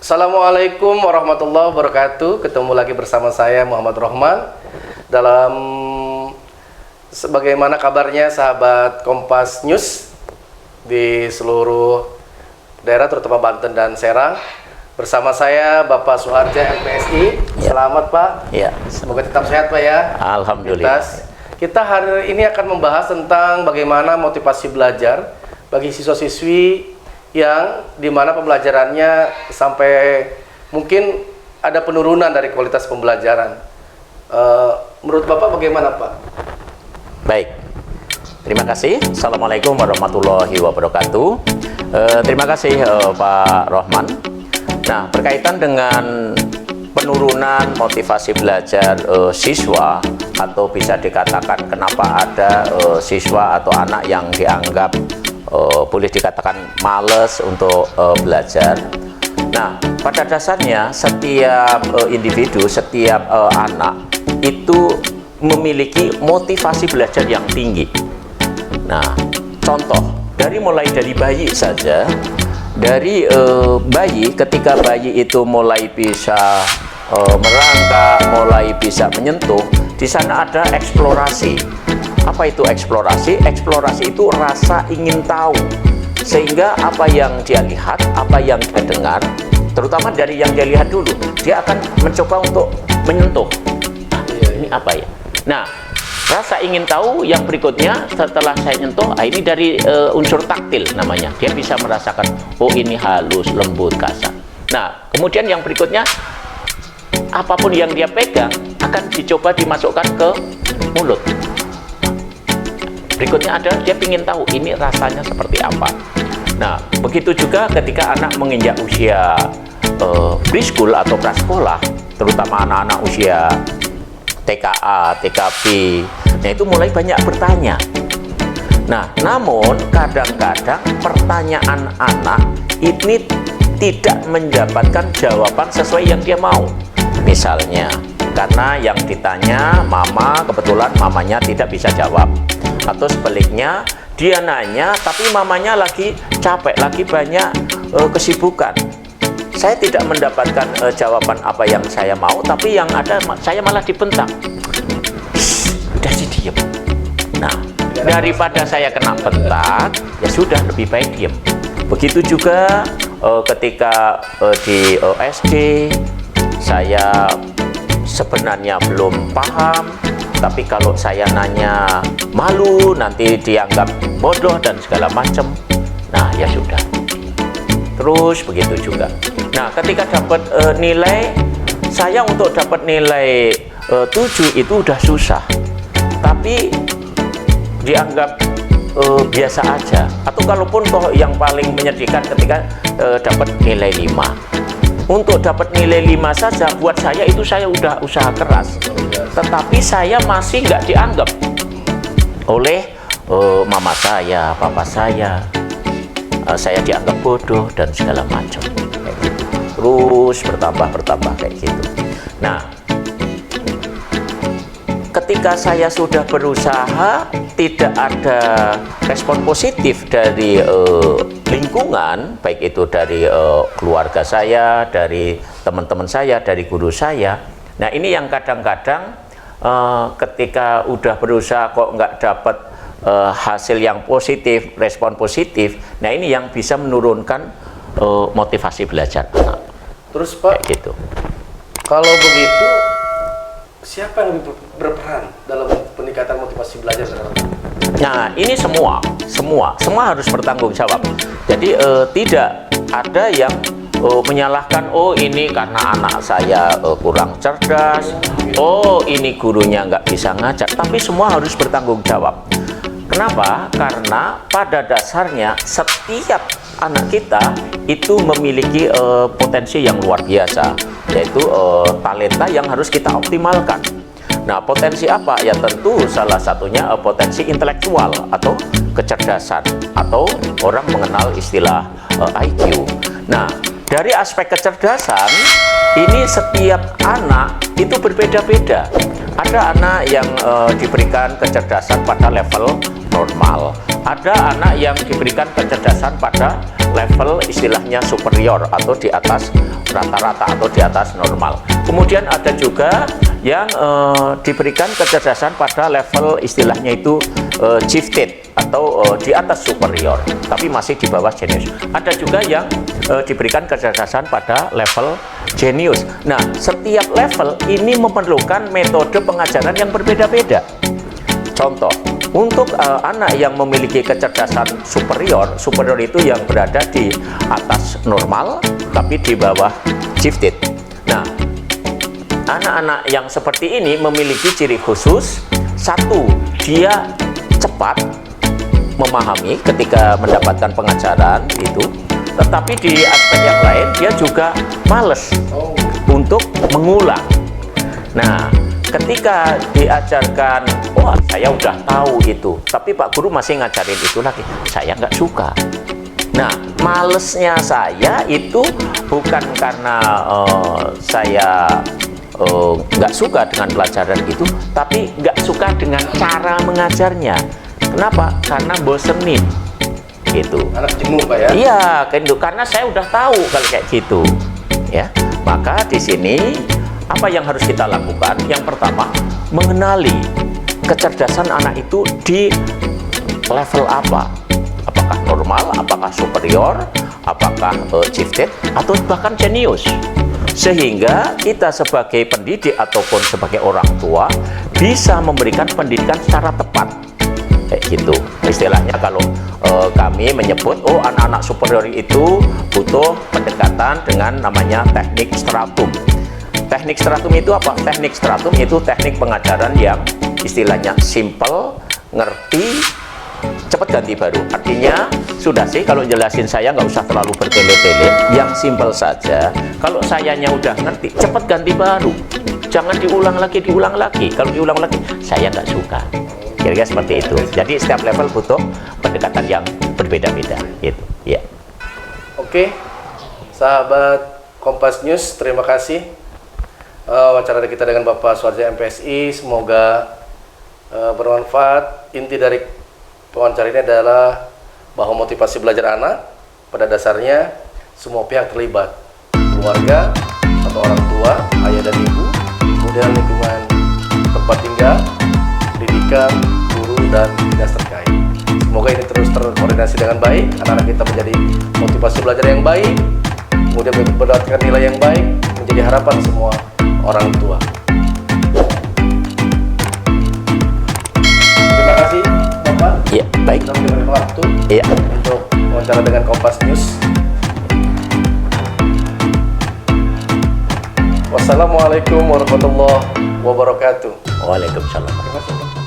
Assalamualaikum warahmatullahi wabarakatuh. Ketemu lagi bersama saya Muhammad Rohman dalam sebagaimana kabarnya sahabat Kompas News di seluruh daerah terutama Banten dan Serang. Bersama saya Bapak Suharja MPSI. Ya. Selamat Pak. Ya. Semoga tetap sehat Pak ya. Alhamdulillah. Kita hari ini akan membahas tentang bagaimana motivasi belajar bagi siswa-siswi yang dimana pembelajarannya sampai mungkin ada penurunan dari kualitas pembelajaran. Menurut Bapak bagaimana Pak? Baik, terima kasih. Assalamualaikum warahmatullahi wabarakatuh. Terima kasih Pak Rohman. Nah, berkaitan dengan penurunan motivasi belajar siswa, atau bisa dikatakan kenapa ada siswa atau anak yang dianggap boleh dikatakan males untuk belajar. Nah, pada dasarnya setiap individu, setiap anak itu memiliki motivasi belajar yang tinggi. Nah, contoh mulai dari bayi saja. Dari bayi, ketika bayi itu mulai bisa merangkak, mulai bisa menyentuh, di sana ada eksplorasi. Apa itu eksplorasi? Eksplorasi itu rasa ingin tahu, sehingga apa yang dia lihat, apa yang dia dengar, terutama dari yang dia lihat dulu, dia akan mencoba untuk menyentuh. Ini apa ya? Nah, rasa ingin tahu yang berikutnya setelah saya nyentuh, ini dari unsur taktil namanya. Dia bisa merasakan, oh ini halus, lembut, kasar. Nah, kemudian yang berikutnya, apapun yang dia pegang akan dicoba dimasukkan ke mulut. Berikutnya ada dia ingin tahu ini rasanya seperti apa. Nah, begitu juga ketika anak menginjak usia preschool atau prasekolah, terutama anak-anak usia TKA, TKB, nah itu mulai banyak bertanya. Nah, namun kadang-kadang pertanyaan anak ini tidak mendapatkan jawaban sesuai yang dia mau. Misalnya, karena yang ditanya mama, kebetulan mamanya tidak bisa jawab. Atau sebaliknya, dia nanya tapi mamanya lagi capek, lagi banyak kesibukan. Saya tidak mendapatkan jawaban apa yang saya mau, tapi yang ada saya malah dibentak. Udah sih diem. Nah, daripada saya kena bentak, ya sudah lebih baik diem. Begitu juga ketika di SD, saya sebenarnya belum paham, tapi kalau saya nanya malu, nanti dianggap bodoh dan segala macam. Nah, ya sudah. Terus begitu juga. Nah, ketika dapat nilai, saya untuk dapat nilai 7 itu udah susah. Tapi dianggap biasa aja. Atau kalaupun toh yang paling menyedihkan ketika dapat nilai 5. Untuk dapat nilai 5 saja buat saya itu saya udah usaha keras, tetapi saya masih nggak dianggap oleh mama saya, papa saya. Saya dianggap bodoh dan segala macam kayak gitu. Terus bertambah kayak gitu. Nah, ketika saya sudah berusaha, tidak ada respon positif dari lingkungan, baik itu dari keluarga saya, dari teman-teman saya, dari guru saya. Nah, ini yang kadang-kadang ketika udah berusaha kok nggak dapat hasil yang positif, respon positif. Nah, ini yang bisa menurunkan motivasi belajar anak. Terus Pak, kayak gitu. Kalau begitu, siapa yang lebih berperan dalam peningkatan motivasi belajar sekarang? Nah, ini semua harus bertanggung jawab. Jadi tidak ada yang menyalahkan, oh ini karena anak saya kurang cerdas, oh ini gurunya nggak bisa ngajar. Tapi semua harus bertanggung jawab. Kenapa? Karena pada dasarnya setiap anak kita itu memiliki potensi yang luar biasa, yaitu talenta yang harus kita optimalkan. Nah, potensi apa? Ya tentu salah satunya potensi intelektual atau kecerdasan, atau orang mengenal istilah IQ. Nah, dari aspek kecerdasan ini setiap anak itu berbeda-beda. Ada anak yang diberikan kecerdasan pada level normal. Ada anak yang diberikan kecerdasan pada level istilahnya superior atau di atas rata-rata atau di atas normal. Kemudian ada juga yang diberikan kecerdasan pada level istilahnya itu gifted atau di atas superior, tapi masih di bawah jenius. Ada juga yang diberikan kecerdasan pada level jenius. Nah, setiap level ini memerlukan metode pengajaran yang berbeda-beda. Contoh, untuk anak yang memiliki kecerdasan superior itu yang berada di atas normal, tapi di bawah gifted. Nah, anak-anak yang seperti ini memiliki ciri khusus. Satu, dia cepat memahami ketika mendapatkan pengajaran itu, tetapi di aspek yang lain dia juga males untuk mengulang. Nah, ketika diajarkan, wah saya udah tahu itu, tapi Pak Guru masih ngajarin itu lagi, saya nggak suka. Nah, malesnya saya itu bukan karena saya nggak suka dengan pelajaran itu, tapi nggak suka dengan cara mengajarnya. Kenapa? Karena bosenin. Gitu. Anak jenuh Pak ya? Iya, karena saya udah tahu kalau kayak gitu. Ya, maka di sini apa yang harus kita lakukan? Yang pertama, mengenali kecerdasan anak itu di level apa? Apakah normal, apakah superior, apakah gifted, atau bahkan jenius. Sehingga kita sebagai pendidik ataupun sebagai orang tua bisa memberikan pendidikan secara tepat. Kayak gitu. Istilahnya kalau kami menyebut, oh anak-anak superior itu butuh pendekatan dengan namanya teknik stratum. Teknik stratum itu apa? Teknik stratum itu teknik pengajaran yang istilahnya simple, ngerti, cepat ganti baru. Artinya sudah sih kalau jelasin saya nggak usah terlalu bertele-tele, yang simple saja. Kalau sayanya udah ngerti, cepat ganti baru. Jangan diulang lagi. Kalau diulang lagi, saya nggak suka. Kira-kira seperti itu. Jadi setiap level butuh pendekatan yang berbeda-beda. Gitu. Ya. Oke, sahabat Kompas News, terima kasih wawancara kita dengan Bapak Suharja MPSI. Semoga bermanfaat. Inti dari wawancara ini adalah bahwa motivasi belajar anak pada dasarnya semua pihak terlibat, keluarga atau orang tua, ayah dan ibu, kemudian lingkungan tempat tinggal, pendidikan, guru, dan dinas terkait. Semoga ini terus terkoordinasi dengan baik, anak-anak kita menjadi motivasi belajar yang baik, kemudian mendapatkan nilai yang baik, menjadi harapan semua orang tua. Terima kasih Bapak. Iya, baik. Sudah memberikan waktu untuk wawancara dengan Kompas News. Wassalamualaikum warahmatullahi wabarakatuh. Waalaikumsalam. Terima kasih.